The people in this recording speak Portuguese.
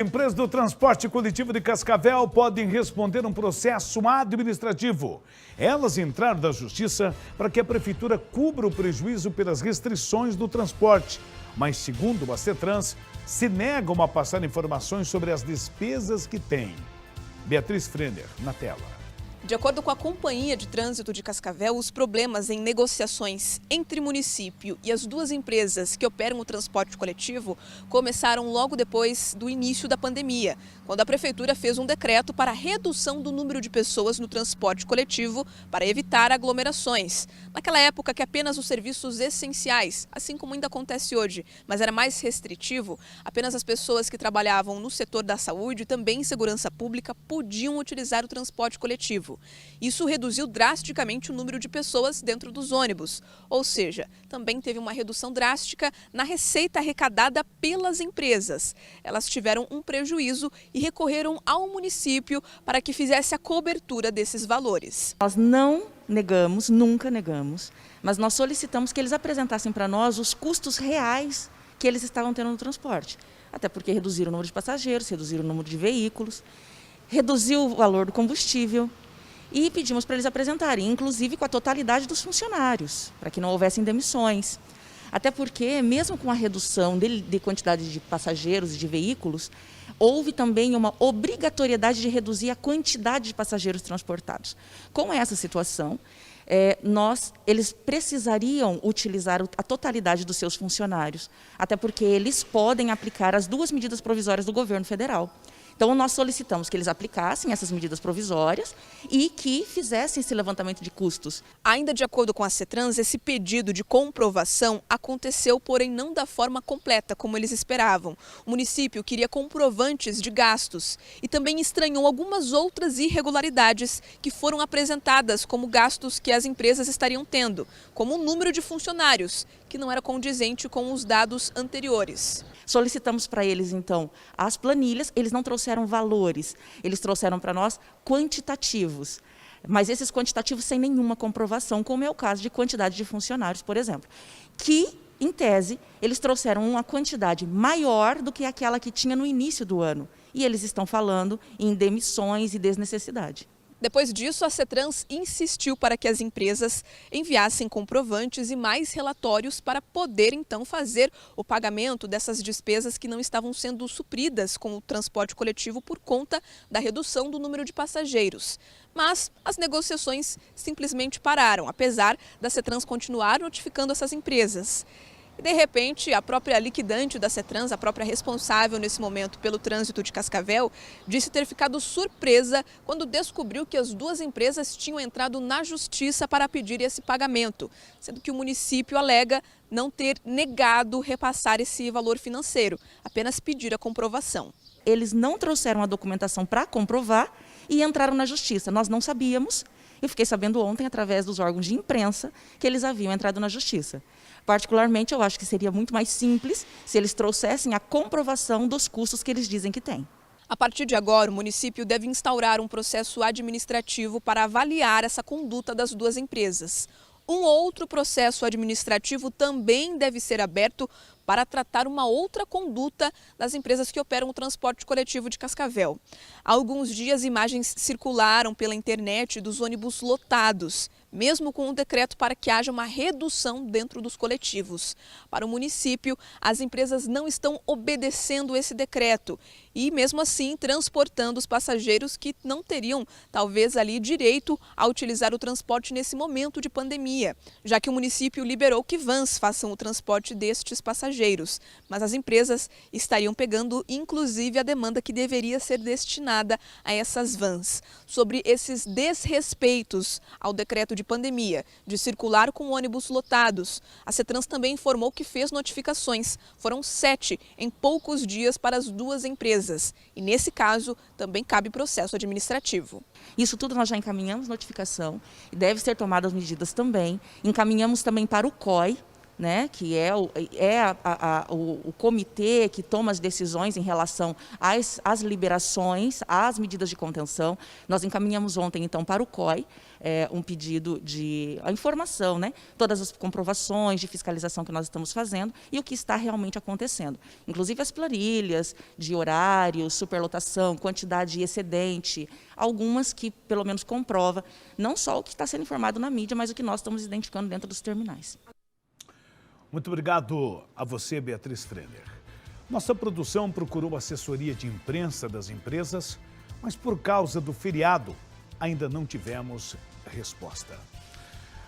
Empresas do transporte coletivo de Cascavel podem responder um processo administrativo. Elas entraram na justiça para que a prefeitura cubra o prejuízo pelas restrições do transporte. Mas, segundo a CETRANS, se negam a passar informações sobre as despesas que têm. Beatriz Frenner, na tela. De acordo com a Companhia de Trânsito de Cascavel, os problemas em negociações entre município e as duas empresas que operam o transporte coletivo começaram logo depois do início da pandemia, quando a prefeitura fez um decreto para a redução do número de pessoas no transporte coletivo para evitar aglomerações. Naquela época que apenas os serviços essenciais, assim como ainda acontece hoje, mas era mais restritivo, apenas as pessoas que trabalhavam no setor da saúde e também em segurança pública podiam utilizar o transporte coletivo. Isso reduziu drasticamente o número de pessoas dentro dos ônibus, ou seja, também teve uma redução drástica na receita arrecadada pelas empresas. Elas tiveram um prejuízo e recorreram ao município para que fizesse a cobertura desses valores. Nós não negamos, nunca negamos, mas nós solicitamos que eles apresentassem para nós os custos reais que eles estavam tendo no transporte. Até porque reduziram o número de passageiros, reduziram o número de veículos, reduziu o valor do combustível. E pedimos para eles apresentarem, inclusive com a totalidade dos funcionários, para que não houvessem demissões. Até porque, mesmo com a redução de quantidade de passageiros e de veículos, houve também uma obrigatoriedade de reduzir a quantidade de passageiros transportados. Com essa situação, eles precisariam utilizar a totalidade dos seus funcionários, até porque eles podem aplicar as duas medidas provisórias do governo federal. Então, nós solicitamos que eles aplicassem essas medidas provisórias e que fizessem esse levantamento de custos. Ainda de acordo com a CETRANS, esse pedido de comprovação aconteceu, porém não da forma completa, como eles esperavam. O município queria comprovantes de gastos e também estranhou algumas outras irregularidades que foram apresentadas como gastos que as empresas estariam tendo, como o número de funcionários, que não era condizente com os dados anteriores. Solicitamos para eles, então, as planilhas, eles não trouxeram valores, eles trouxeram para nós quantitativos, mas esses quantitativos sem nenhuma comprovação, como é o caso de quantidade de funcionários, por exemplo, que, em tese, eles trouxeram uma quantidade maior do que aquela que tinha no início do ano, e eles estão falando em demissões e desnecessidade. Depois disso, a CETRANS insistiu para que as empresas enviassem comprovantes e mais relatórios para poder, então, fazer o pagamento dessas despesas que não estavam sendo supridas com o transporte coletivo por conta da redução do número de passageiros. Mas as negociações simplesmente pararam, apesar da CETRANS continuar notificando essas empresas. E, de repente, a própria liquidante da CETRANS, a própria responsável nesse momento pelo trânsito de Cascavel, disse ter ficado surpresa quando descobriu que as duas empresas tinham entrado na justiça para pedir esse pagamento, sendo que o município alega não ter negado repassar esse valor financeiro, apenas pedir a comprovação. Eles não trouxeram a documentação para comprovar e entraram na justiça. Nós não sabíamos. Eu fiquei sabendo ontem, através dos órgãos de imprensa, que eles haviam entrado na justiça. Particularmente, eu acho que seria muito mais simples se eles trouxessem a comprovação dos custos que eles dizem que têm. A partir de agora, o município deve instaurar um processo administrativo para avaliar essa conduta das duas empresas. Um outro processo administrativo também deve ser aberto para tratar uma outra conduta das empresas que operam o transporte coletivo de Cascavel. Há alguns dias, imagens circularam pela internet dos ônibus lotados, mesmo com um decreto para que haja uma redução dentro dos coletivos. Para o município, as empresas não estão obedecendo esse decreto e, mesmo assim, transportando os passageiros que não teriam, talvez, ali direito a utilizar o transporte nesse momento de pandemia, já que o município liberou que vans façam o transporte destes passageiros. Mas as empresas estariam pegando, inclusive, a demanda que deveria ser destinada a essas vans. Sobre esses desrespeitos ao decreto de pandemia, de circular com ônibus lotados, a CETRANS também informou que fez notificações. Foram 7 em poucos dias para as duas empresas. E, nesse caso, também cabe processo administrativo. Isso tudo nós já encaminhamos notificação e deve ser tomadas medidas também. Encaminhamos também para o COI, né, que é o comitê que toma as decisões em relação às liberações, às medidas de contenção. Nós encaminhamos ontem, então, para o COI um pedido de a informação, né, todas as comprovações de fiscalização que nós estamos fazendo e o que está realmente acontecendo. Inclusive as planilhas de horários, superlotação, quantidade excedente, algumas que, pelo menos, comprova não só o que está sendo informado na mídia, mas o que nós estamos identificando dentro dos terminais. Muito obrigado a você, Beatriz Frener. Nossa produção procurou assessoria de imprensa das empresas, mas por causa do feriado ainda não tivemos resposta.